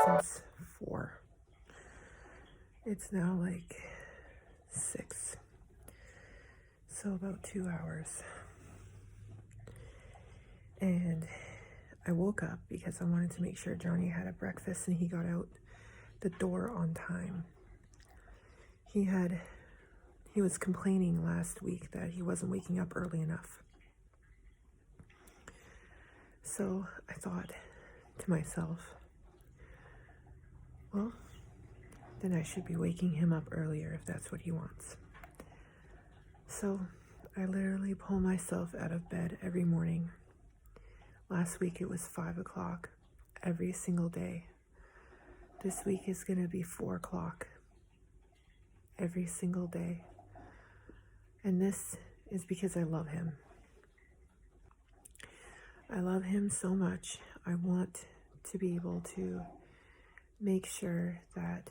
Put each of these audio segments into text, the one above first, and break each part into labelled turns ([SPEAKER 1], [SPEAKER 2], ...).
[SPEAKER 1] since 4. It's now like 6. So about 2 hours. And I woke up because I wanted to make sure Johnny had a breakfast and he got out the door on time. He was complaining last week that he wasn't waking up early enough. So I thought to myself, well, then I should be waking him up earlier if that's what he wants. So I literally pull myself out of bed every morning. Last week it was 5 o'clock every single day. This week is going to be 4 o'clock every single day. And this is because I love him. I love him so much. I want to be able to make sure that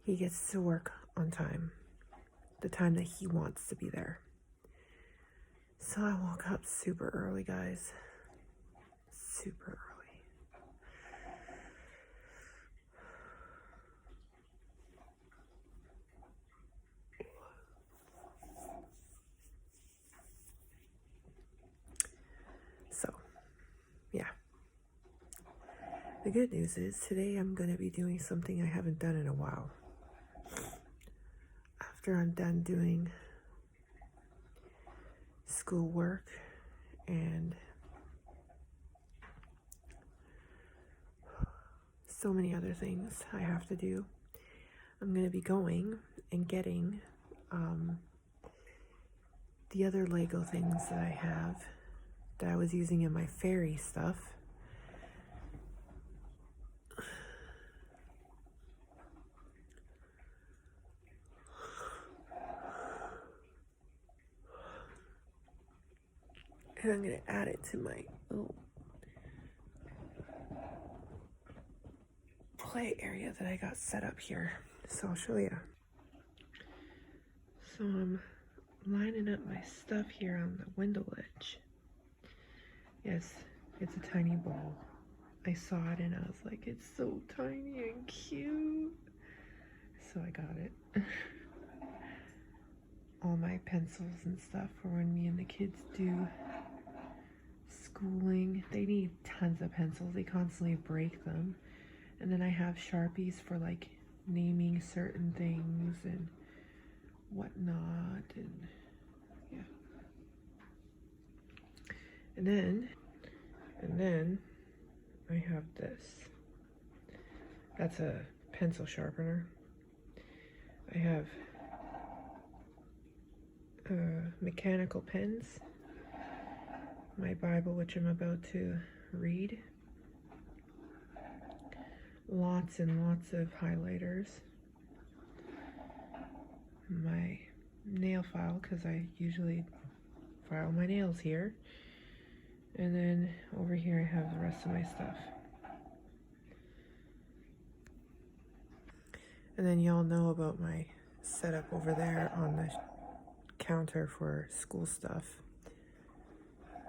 [SPEAKER 1] he gets to work on time, the time that he wants to be there. So I woke up super early, guys. Super early. So, yeah. The good news is today I'm going to be doing something I haven't done in a while. After I'm done doing schoolwork and so many other things I have to do, I'm going to be going and getting the other Lego things that I have that I was using in my fairy stuff. And I'm going to add it to my little play area that I got set up here. So I'll show you. So I'm lining up my stuff here on the window ledge. Yes, it's a tiny ball. I saw it and I was like, it's so tiny and cute. So I got it. All my pencils and stuff for when me and the kids do schooling. They need tons of pencils. They constantly break them. And then I have Sharpies for like naming certain things and whatnot, and yeah. And then I have this. That's a pencil sharpener. I have mechanical pens, my Bible, which I'm about to read, lots and lots of highlighters, my nail file, because I usually file my nails here, and then over here I have the rest of my stuff. And then y'all know about my setup over there on the counter for school stuff.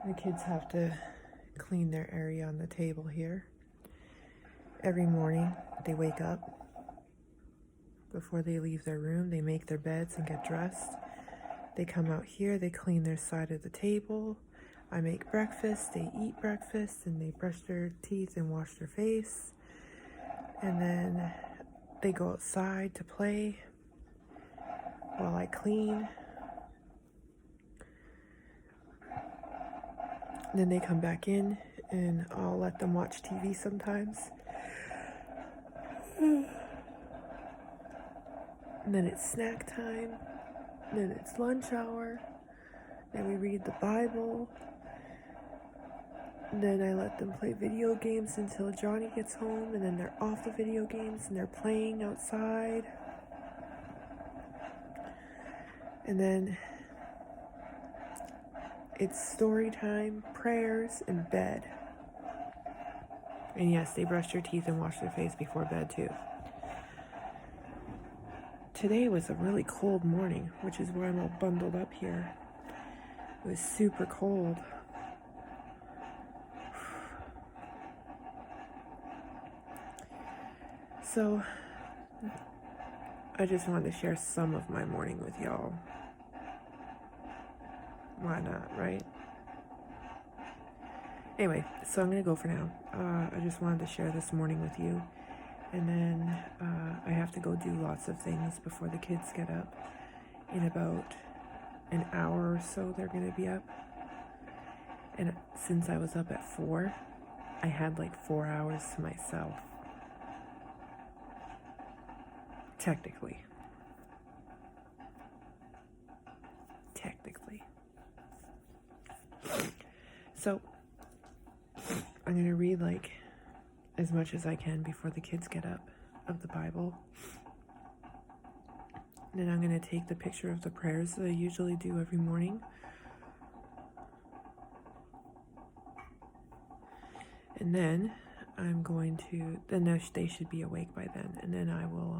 [SPEAKER 1] The kids have to clean their area on the table here. Every morning they wake up. Before they leave their room, they make their beds and get dressed. They come out here, they clean their side of the table. I make breakfast, they eat breakfast, and they brush their teeth and wash their face. And then they go outside to play while I clean. And then they come back in and I'll let them watch TV sometimes. And then it's snack time. Then it's lunch hour. Then we read the Bible. And then I let them play video games until Johnny gets home, and then they're off the video games and they're playing outside. And then it's story time, prayers, and bed. And yes, they brush their teeth and wash their face before bed too. Today was a really cold morning, which is why I'm all bundled up here. It was super cold. So I just wanted to share some of my morning with y'all. Why not, right? Anyway, so I'm gonna go for now. I just wanted to share this morning with you, and then I have to go do lots of things before the kids get up. In about an hour or so they're gonna be up, and since I was up at 4, I had like 4 hours to myself, technically. So I'm gonna read like as much as I can before the kids get up of the Bible. Then I'm gonna take the picture of the prayers that I usually do every morning. And then I'm going to, then they should be awake by then. And then I will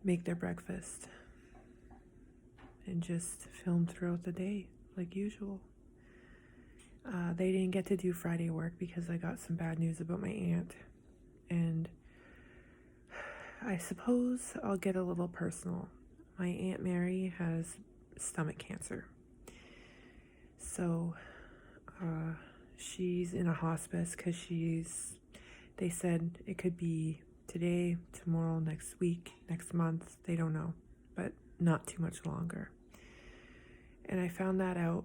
[SPEAKER 1] make their breakfast and just film throughout the day like usual. They didn't get to do Friday work because I got some bad news about my aunt. And I suppose I'll get a little personal. My Aunt Mary has stomach cancer. So she's in a hospice because they said it could be today, tomorrow, next week, next month. They don't know, but not too much longer. And I found that out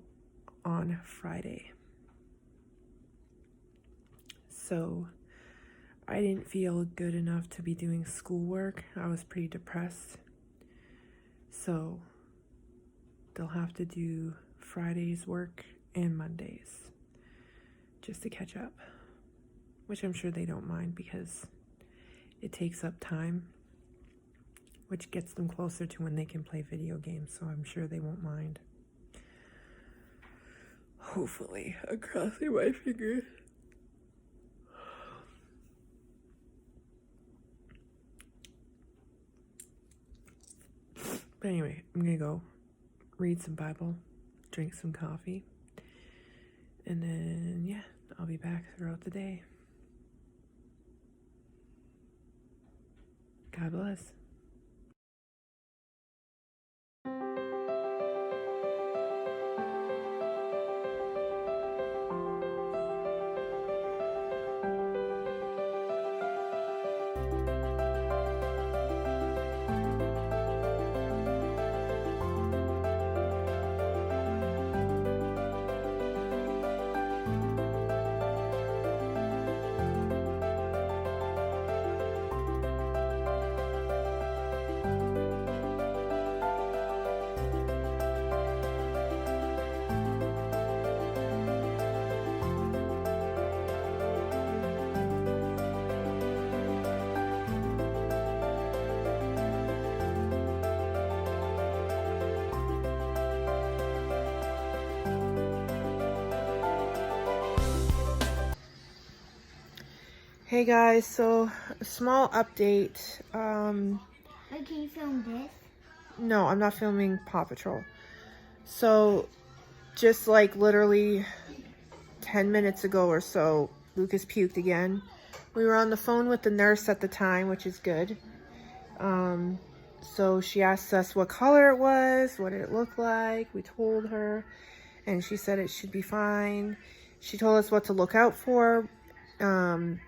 [SPEAKER 1] on Friday. So I didn't feel good enough to be doing schoolwork. I was pretty depressed. So they'll have to do Friday's work and Monday's just to catch up, which I'm sure they don't mind because it takes up time, which gets them closer to when they can play video games. So I'm sure they won't mind. Hopefully, I'm crossing my fingers. But anyway, I'm gonna go read some Bible, drink some coffee, and then, yeah, I'll be back throughout the day. God bless. Hey guys, so a small update.
[SPEAKER 2] Wait, can you film this?
[SPEAKER 1] No, I'm not filming Paw Patrol. So, just like literally 10 minutes ago or so, Lucas puked again. We were on the phone with the nurse at the time, which is good. So she asked us what color it was, what did it look like. We told her, and she said it should be fine. She told us what to look out for.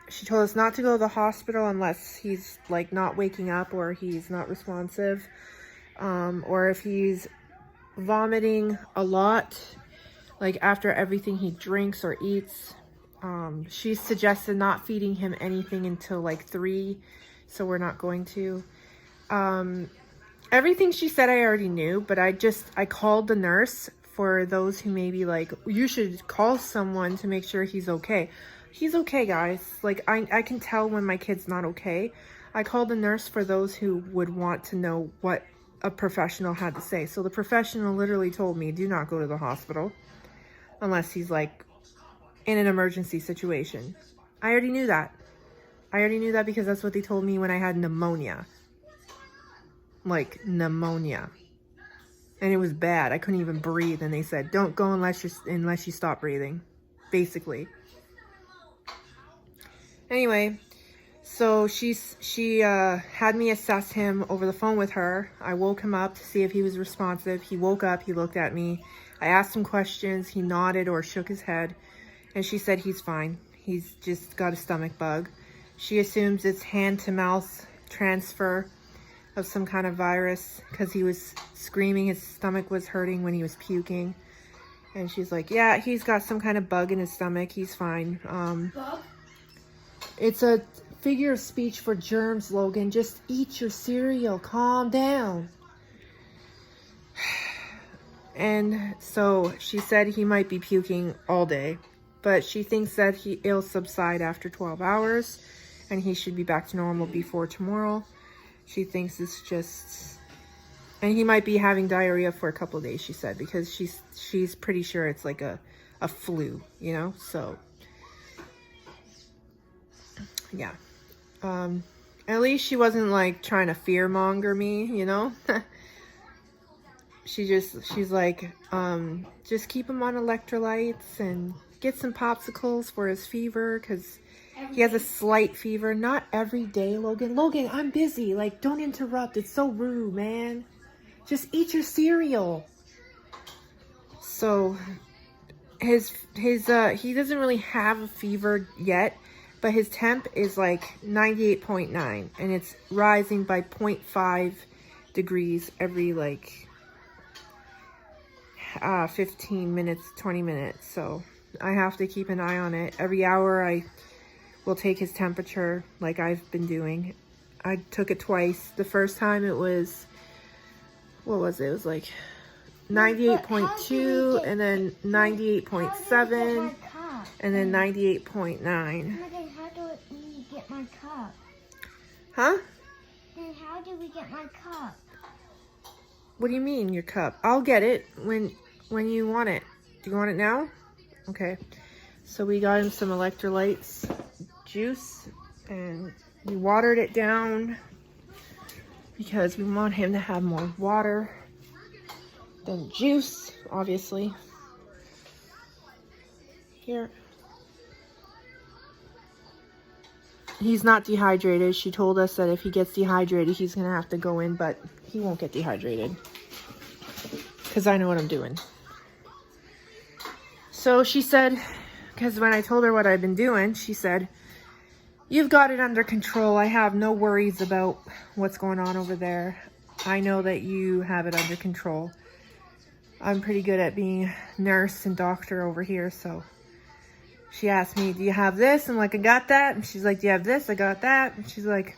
[SPEAKER 1] She told us not to go to the hospital unless he's like not waking up or he's not responsive, or if he's vomiting a lot, like after everything he drinks or eats. She suggested not feeding him anything until like 3, so we're not going to. Everything she said I already knew, but I called the nurse for those who may be like, you should call someone to make sure he's okay. He's okay, guys. Like, I can tell when my kid's not okay. I called the nurse for those who would want to know what a professional had to say. So the professional literally told me, do not go to the hospital unless he's like in an emergency situation. I already knew that. I already knew that because that's what they told me when I had pneumonia. Like, pneumonia. And it was bad. I couldn't even breathe. And they said, don't go unless you stop breathing. Basically. Anyway, so So she had me assess him over the phone with her. I woke him up to see if he was responsive. He woke up, he looked at me. I asked him questions. He nodded or shook his head. And she said he's fine. He's just got a stomach bug. She assumes it's hand-to-mouth transfer of some kind of virus because he was screaming. His stomach was hurting when he was puking. And she's like, yeah, he's got some kind of bug in his stomach. He's fine.
[SPEAKER 2] Bug?
[SPEAKER 1] It's a figure of speech for germs, Logan. Just eat your cereal. Calm down. And so she said he might be puking all day. But she thinks that it'll subside after 12 hours. And he should be back to normal before tomorrow. She thinks it's just... And he might be having diarrhea for a couple of days, she said. Because she's pretty sure it's like a flu, you know? So... yeah. At least she wasn't like trying to fear monger me, you know? She's like, just keep him on electrolytes and get some popsicles for his fever because he has a slight fever. Not every day, Logan. Logan, I'm busy. Like, don't interrupt. It's so rude, man. Just eat your cereal. So he doesn't really have a fever yet. But his temp is like 98.9 and it's rising by 0.5 degrees every like 15 minutes, 20 minutes. So I have to keep an eye on it. Every hour I will take his temperature like I've been doing. I took it twice. The first time it was, what was it? It was like 98.2 and then 98.7 and then 98.9.
[SPEAKER 2] How do we get my cup?
[SPEAKER 1] Huh?
[SPEAKER 2] Then how do we get my cup?
[SPEAKER 1] What do you mean, your cup? I'll get it when you want it. Do you want it now? Okay. So we got him some electrolytes juice and we watered it down because we want him to have more water than juice, obviously. Here. He's not dehydrated. She told us that if he gets dehydrated, he's going to have to go in, but he won't get dehydrated because I know what I'm doing. So she said, because when I told her what I've been doing, she said, you've got it under control. I have no worries about what's going on over there. I know that you have it under control. I'm pretty good at being nurse and doctor over here, so... She asked me, do you have this? I'm like, I got that. And she's like, do you have this? I got that. And she's like,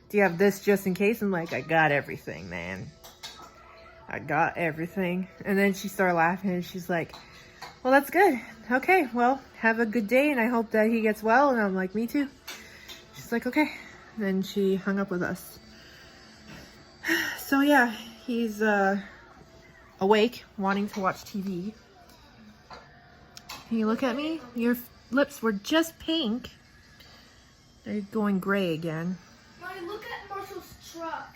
[SPEAKER 1] do you have this just in case? I'm like, I got everything, man. I got everything. And then she started laughing and she's like, well, that's good. Okay, well, have a good day. And I hope that he gets well. And I'm like, me too. She's like, okay. And then she hung up with us. So yeah, he's awake, wanting to watch TV. Can you look at me? Your lips were just pink. They're going gray again.
[SPEAKER 2] Mommy, look at Marshall's truck.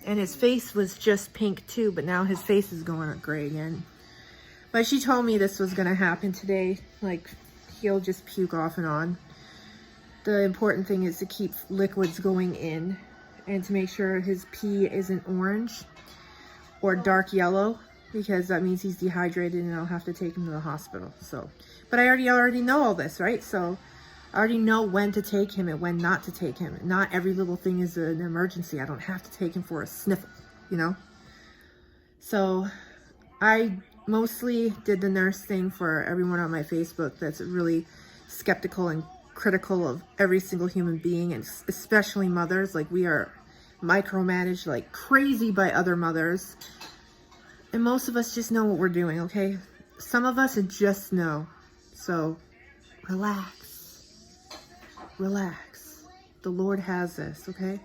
[SPEAKER 1] And his face was just pink too, but now his face is going gray again. But she told me this was going to happen today. Like, he'll just puke off and on. The important thing is to keep liquids going in and to make sure his pee isn't orange or dark yellow, because that means he's dehydrated and I'll have to take him to the hospital. So, but I already know all this, right? So I already know when to take him and when not to take him. Not every little thing is an emergency. I don't have to take him for a sniffle, you know? So I mostly did the nurse thing for everyone on my Facebook that's really skeptical and critical of every single human being, and especially mothers. Like, we are micromanaged like crazy by other mothers. And most of us just know what we're doing, okay? Some of us just know. So, relax. Relax. The Lord has this, okay?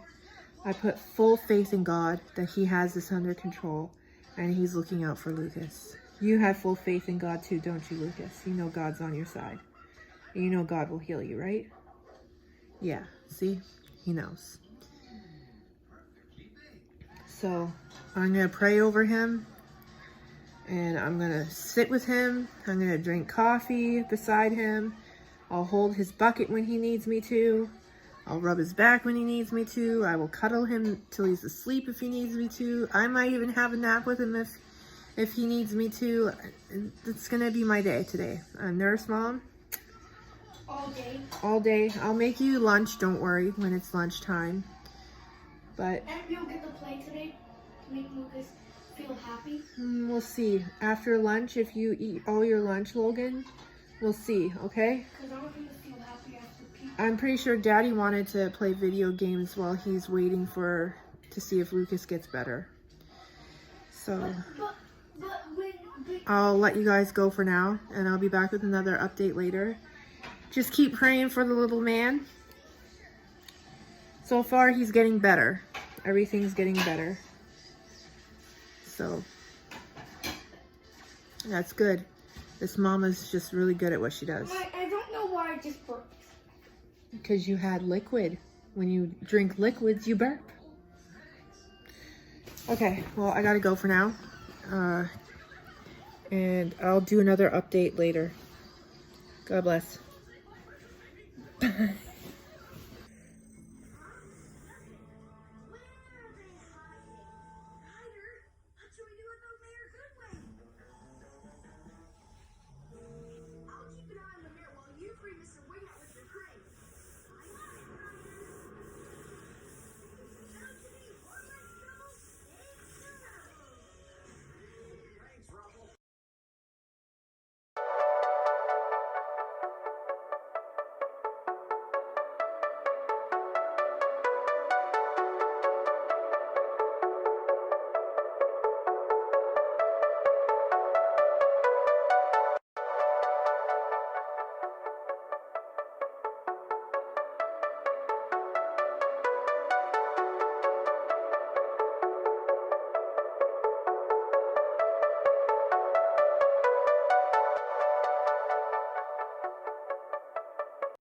[SPEAKER 1] I put full faith in God that He has this under control, and He's looking out for Lucas. You have full faith in God too, don't you, Lucas? You know God's on your side. You know God will heal you, right? Yeah, see? He knows. So, I'm going to pray over him. And I'm going to sit with him. I'm going to drink coffee beside him. I'll hold his bucket when he needs me to. I'll rub his back when he needs me to. I will cuddle him till he's asleep if he needs me to. I might even have a nap with him if he needs me to. It's gonna be my day today. Nurse mom.
[SPEAKER 2] All day.
[SPEAKER 1] All day. I'll make you lunch, don't worry, when it's lunchtime. But
[SPEAKER 2] And you'll get to play today to make Lucas feel happy.
[SPEAKER 1] we'll see. After lunch, if you eat all your lunch, Logan, we'll see, okay?
[SPEAKER 2] Because I want him to feel happy after pizza.
[SPEAKER 1] I'm pretty sure Daddy wanted to play video games while he's waiting to see if Lucas gets better. So I'll let you guys go for now, and I'll be back with another update later. Just keep praying for the little man. So far, he's getting better. Everything's getting better. So that's good. This mama's just really good at what she does.
[SPEAKER 2] I don't know why I just burped.
[SPEAKER 1] Because you had liquid. When you drink liquids, you burp. Okay, well, I gotta go for now. And I'll do another update later. God bless.